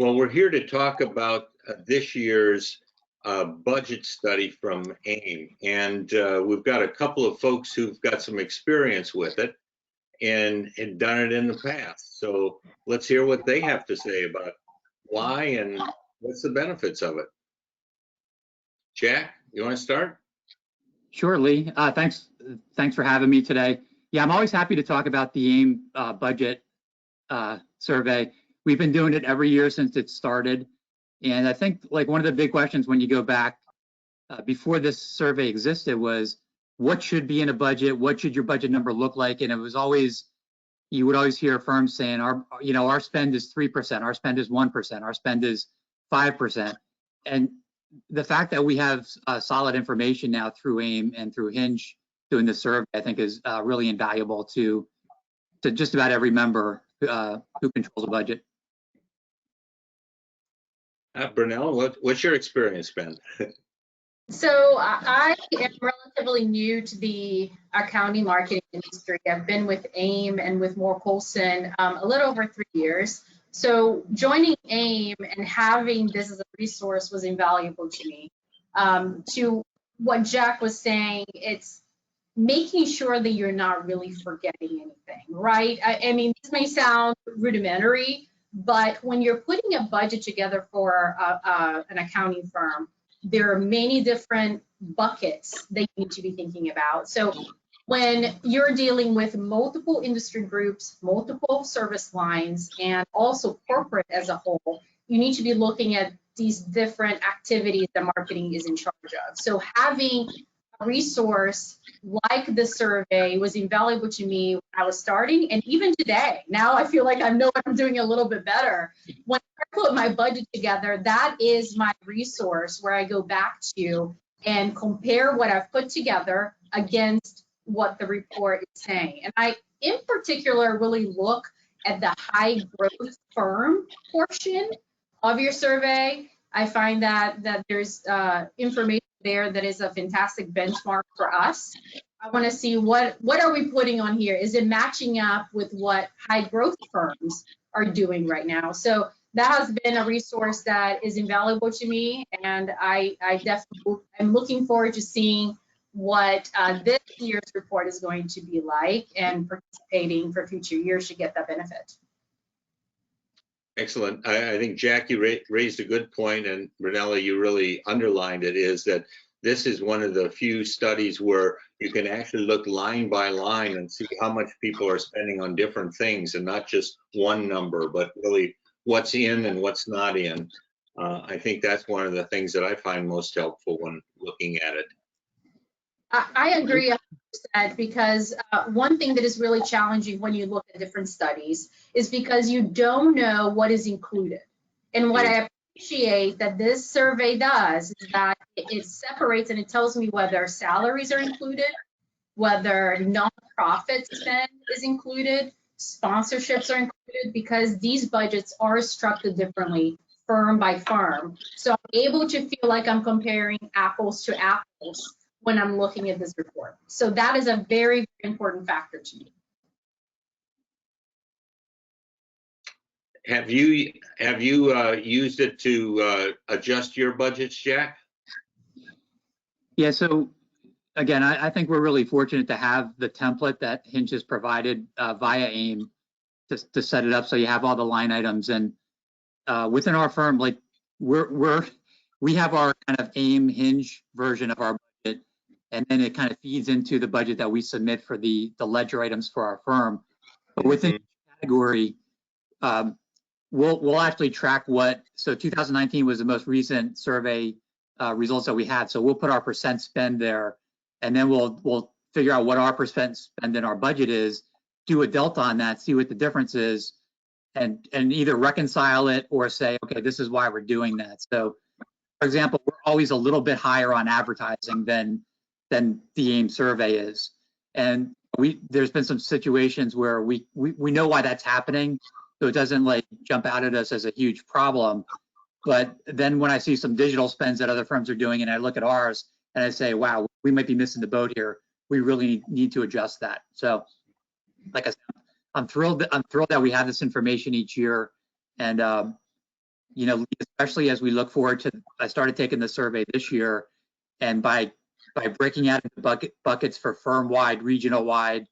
Well, we're here to talk about this year's budget study from AIM, and we've got a couple of folks who've got some experience with it and done it in the past. So let's hear what they have to say about why and what's the benefits of it. Jack, you want to start? Sure, Lee. Thanks for having me today. Yeah, I'm always happy to talk about the AIM budget survey. We've been doing it every year since it started. And I think like one of the big questions when you go back before this survey existed was what should be in a budget? What should your budget number look like? And it was always, you would always hear firms saying our spend is 3%, our spend is 1%, our spend is 5%. And the fact that we have solid information now through AIM and through Hinge doing the survey, I think is really invaluable to just about every member who controls a budget. Brunella, what's your experience been? So I am relatively new to the accounting marketing industry. I've been with AIM and with Moore Coulson a little over 3 years. So joining AIM and having this as a resource was invaluable to me. To what Jack was saying, it's making sure that you're not really forgetting anything, right? I mean, this may sound rudimentary, but when you're putting a budget together for an accounting firm, there are many different buckets that you need to be thinking about. So when you're dealing with multiple industry groups, multiple service lines, and also corporate as a whole, you need to be looking at these different activities that marketing is in charge of. So having a resource like the survey was invaluable to me when I was starting, and even today. Now I feel like I know what I'm doing a little bit better. When I put my budget together, that is my resource where I go back to and compare what I've put together against what the report is saying. And I, in particular, really look at the high growth firm portion of your survey. I find that there's information there that is a fantastic benchmark for us. I want to see what are we putting on here? Is it matching up with what high growth firms are doing right now? So that has been a resource that is invaluable to me, and I definitely am looking forward to seeing what this year's report is going to be like and participating for future years to get that benefit. Excellent. I think, Jack, you raised a good point, and Brunella, you really underlined it, is that this is one of the few studies where you can actually look line by line and see how much people are spending on different things, and not just one number, but really what's in and what's not in. I think that's one of the things that I find most helpful when looking at it. I agree 100%, because one thing that is really challenging when you look at different studies is because you don't know what is included. And what I appreciate that this survey does is that it separates and it tells me whether salaries are included, whether nonprofit spend is included, sponsorships are included, because these budgets are structured differently firm by firm. So I'm able to feel like I'm comparing apples to apples when I'm looking at this report. So that is a very, very important factor to me. Have you used it to adjust your budgets, Jack? Yeah, so again, I think we're really fortunate to have the template that Hinge has provided via AIM to set it up so you have all the line items. And within our firm, like we have our kind of AIM Hinge version of our budget, and then it kind of feeds into the budget that we submit for the ledger items for our firm. But within each category, we'll actually track so 2019 was the most recent survey results that we had. So we'll put our percent spend there, and then we'll figure out what our percent spend in our budget is, do a delta on that, see what the difference is, and either reconcile it or say, okay, this is why we're doing that. So for example, we're always a little bit higher on advertising than the AIM survey is. And there's been some situations where we know why that's happening, so it doesn't like jump out at us as a huge problem. But then when I see some digital spends that other firms are doing and I look at ours and I say, wow, we might be missing the boat here. We really need to adjust that. So like I said, I'm thrilled that we have this information each year. And you know, especially as we look forward to, I started taking the survey this year, and by breaking out into buckets for firm-wide, regional-wide,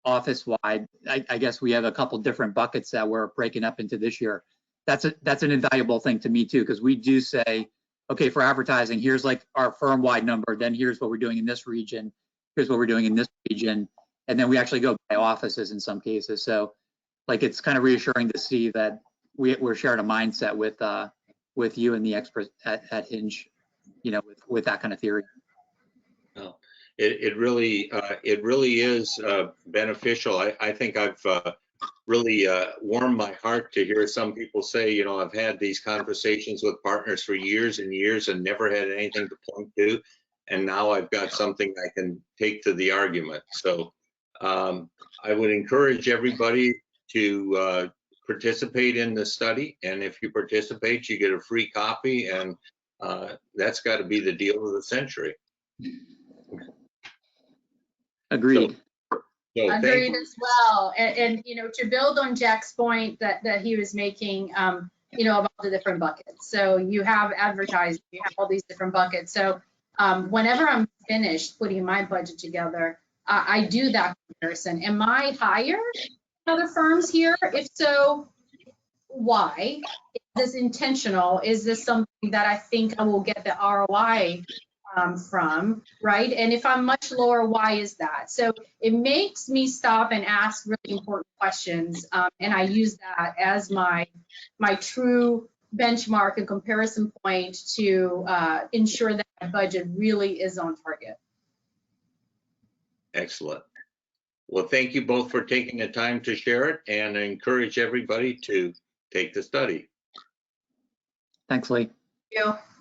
office-wide, I guess we have a couple different buckets that we're breaking up into this year. That's an invaluable thing to me too, because we do say, okay, for advertising, here's like our firm-wide number, then here's what we're doing in this region, here's what we're doing in this region, and then we actually go by offices in some cases. So like, it's kind of reassuring to see that we're sharing a mindset with you and the experts at Hinge, you know, with that kind of theory. Well, it really is beneficial. I think I've really warmed my heart to hear some people say, you know, I've had these conversations with partners for years and years and never had anything to point to, and now I've got something I can take to the argument. So I would encourage everybody to participate in the study, and if you participate, you get a free copy, and that's got to be the deal of the century. Agreed. So Agreed as well. And you know, to build on Jack's point that he was making, you know, about the different buckets. So you have advertising, you have all these different buckets. So whenever I'm finished putting my budget together, I do that comparison. Am I higher than other firms here? If so, why? Is this intentional? Is this something that I think I will get the ROI from, right? And if I'm much lower, why is that? So it makes me stop and ask really important questions, and I use that as my true benchmark and comparison point to ensure that my budget really is on target. Excellent. Well, thank you both for taking the time to share it, and I encourage everybody to take the study. Thanks, Lee. Thank you.